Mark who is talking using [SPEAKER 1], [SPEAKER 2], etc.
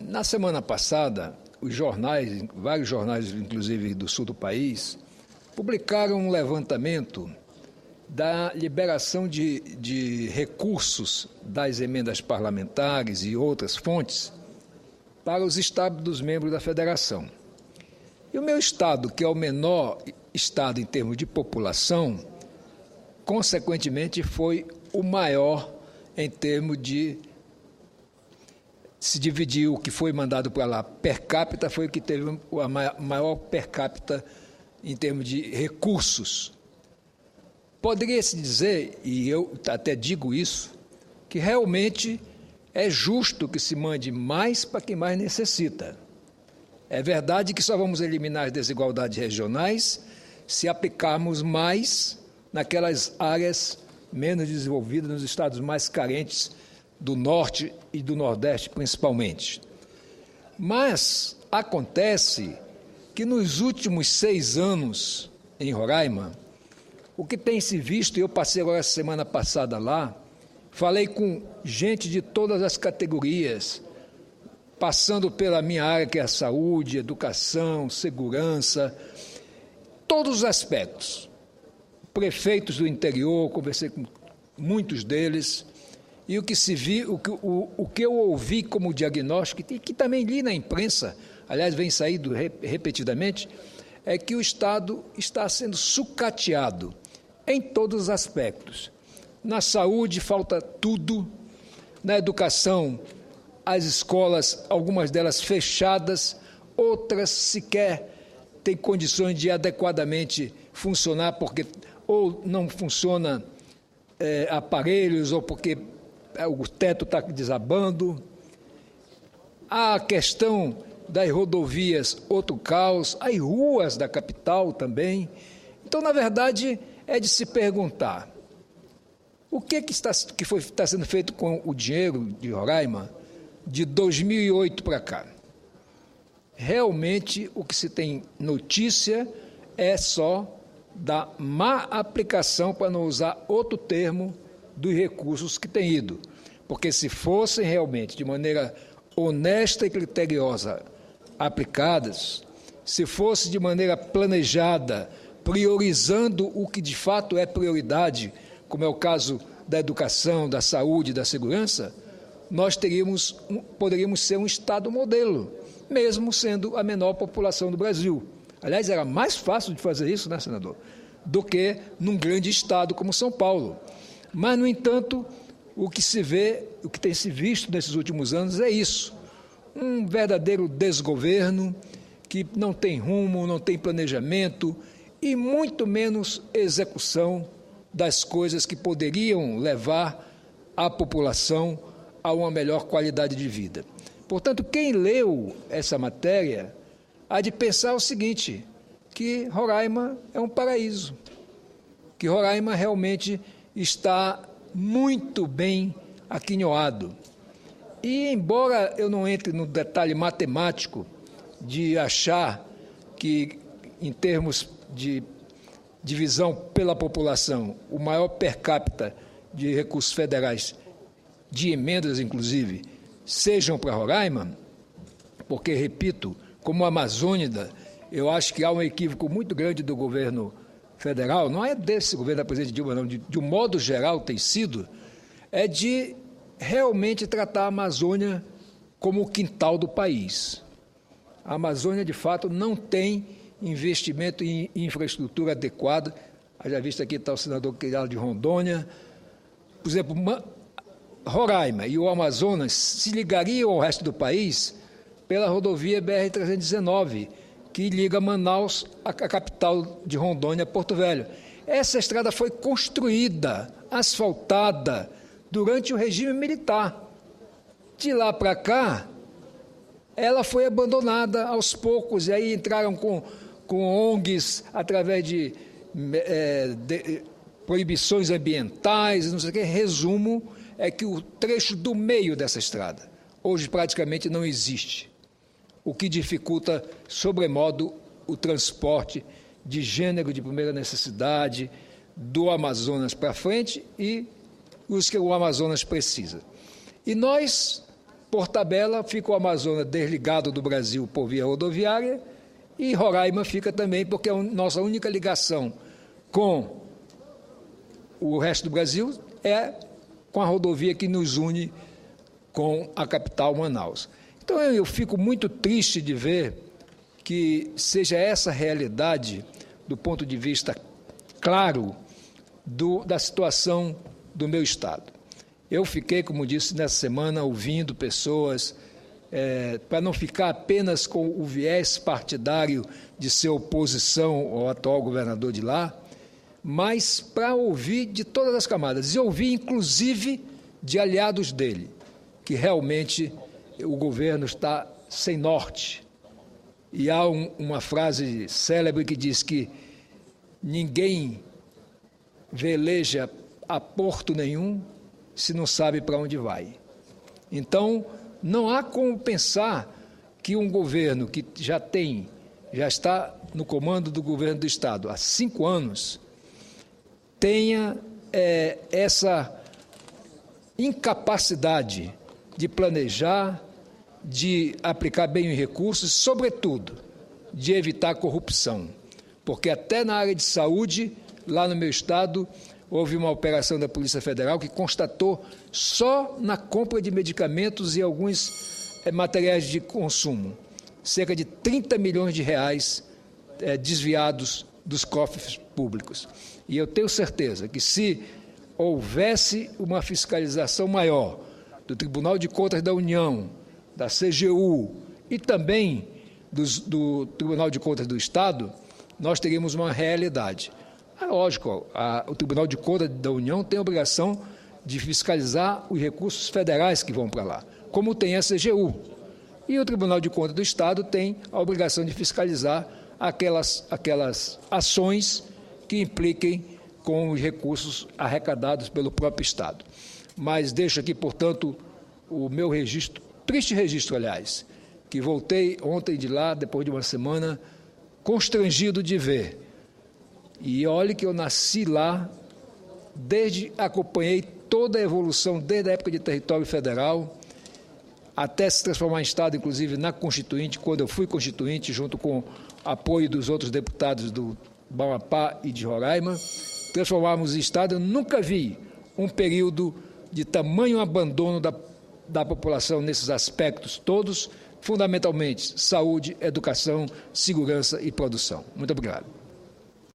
[SPEAKER 1] Na semana passada, os jornais, vários jornais, inclusive do sul do país, publicaram um levantamento da liberação de recursos das emendas parlamentares e outras fontes para os estados dos membros da federação. E o meu estado, que é o menor estado em termos de população, consequentemente foi o maior em termos de se dividir o que foi mandado para lá per capita, foi o que teve a maior per capita em termos de recursos. Poderia-se dizer, e eu até digo isso, que realmente é justo que se mande mais para quem mais necessita. É verdade que só vamos eliminar as desigualdades regionais se aplicarmos mais naquelas áreas menos desenvolvidas, nos estados mais carentes do Norte e do Nordeste, principalmente. Mas acontece que nos últimos 6 anos, em Roraima, o que tem se visto, e eu passei agora essa semana passada lá, falei com gente de todas as categorias, passando pela minha área, que é a saúde, educação, segurança, todos os aspectos. Prefeitos do interior, conversei com muitos deles, e o que se viu, o que eu ouvi como diagnóstico, e que também li na imprensa, aliás, vem saído repetidamente, é que o Estado está sendo sucateado em todos os aspectos. Na saúde falta tudo, na educação as escolas, algumas delas fechadas, outras sequer têm condições de adequadamente funcionar, porque ou não funciona aparelhos, ou porque o teto está desabando. A questão das rodovias, outro caos, as ruas da capital também. Então, na verdade, é de se perguntar o que está sendo feito com o dinheiro de Roraima de 2008 para cá. Realmente, o que se tem notícia é só da má aplicação, para não usar outro termo, dos recursos que têm ido. Porque se fossem realmente de maneira honesta e criteriosa aplicadas, se fosse de maneira planejada, priorizando o que de fato é prioridade, como é o caso da educação, da saúde, da segurança, nós poderíamos ser um Estado modelo, mesmo sendo a menor população do Brasil. Aliás, era mais fácil de fazer isso, né, senador, do que num grande Estado como São Paulo. Mas, no entanto, o que se vê, o que tem se visto nesses últimos anos é isso, um verdadeiro desgoverno que não tem rumo, não tem planejamento e muito menos execução das coisas que poderiam levar a população a uma melhor qualidade de vida. Portanto, quem leu essa matéria há de pensar o seguinte, que Roraima é um paraíso, que Roraima realmente está muito bem aquinhoado. E, embora eu não entre no detalhe matemático de achar que, em termos de divisão pela população, o maior per capita de recursos federais, de emendas inclusive, sejam para Roraima, porque, repito, como amazônida, eu acho que há um equívoco muito grande do governo federal, não é desse governo da presidente Dilma, não, de um modo geral tem sido, é de realmente tratar a Amazônia como o quintal do país. A Amazônia, de fato, não tem investimento em infraestrutura adequada. Já visto aqui está o senador Quiralo de Rondônia. Por exemplo, Roraima e o Amazonas se ligariam ao resto do país pela rodovia BR-319, que liga Manaus à capital de Rondônia, Porto Velho. Essa estrada foi construída, asfaltada, durante o regime militar. De lá para cá, ela foi abandonada aos poucos, e aí entraram com ONGs, através de proibições ambientais, não sei o quê. Resumo é que o trecho do meio dessa estrada hoje praticamente não existe, o que dificulta, sobremodo, o transporte de gênero de primeira necessidade do Amazonas para frente e os que o Amazonas precisa. E nós Por tabela, fica o Amazonas desligado do Brasil por via rodoviária e Roraima fica também, porque a nossa única ligação com o resto do Brasil é com a rodovia que nos une com a capital Manaus. Então eu fico muito triste de ver que seja essa realidade, do ponto de vista claro, da situação do meu Estado. Eu fiquei, como disse, nessa semana, ouvindo pessoas, para não ficar apenas com o viés partidário de ser oposição ao atual governador de lá, mas para ouvir de todas as camadas, e ouvir inclusive de aliados dele, que realmente o governo está sem norte. E há uma frase célebre que diz que ninguém veleja a porto nenhum se não sabe para onde vai. Então, não há como pensar que um governo que já está no comando do governo do Estado há 5 anos, tenha essa incapacidade de planejar, de aplicar bem os recursos, sobretudo, de evitar corrupção. Porque até na área de saúde, lá no meu Estado, houve uma operação da Polícia Federal que constatou só na compra de medicamentos e alguns materiais de consumo, cerca de 30 milhões de reais desviados dos cofres públicos. E eu tenho certeza que se houvesse uma fiscalização maior do Tribunal de Contas da União, da CGU e também do Tribunal de Contas do Estado, nós teríamos uma realidade. Lógico, o Tribunal de Contas da União tem a obrigação de fiscalizar os recursos federais que vão para lá, como tem a CGU. E o Tribunal de Contas do Estado tem a obrigação de fiscalizar aquelas ações que impliquem com os recursos arrecadados pelo próprio Estado. Mas deixo aqui, portanto, o meu registro, triste registro, aliás, que voltei ontem de lá, depois de uma semana, constrangido de ver. E olhe que eu nasci lá, acompanhei toda a evolução, desde a época de território federal, até se transformar em Estado, inclusive na Constituinte, quando eu fui Constituinte, junto com apoio dos outros deputados do Amapá e de Roraima, transformarmos em Estado. Eu nunca vi um período de tamanho abandono da população nesses aspectos todos, fundamentalmente saúde, educação, segurança e produção. Muito obrigado.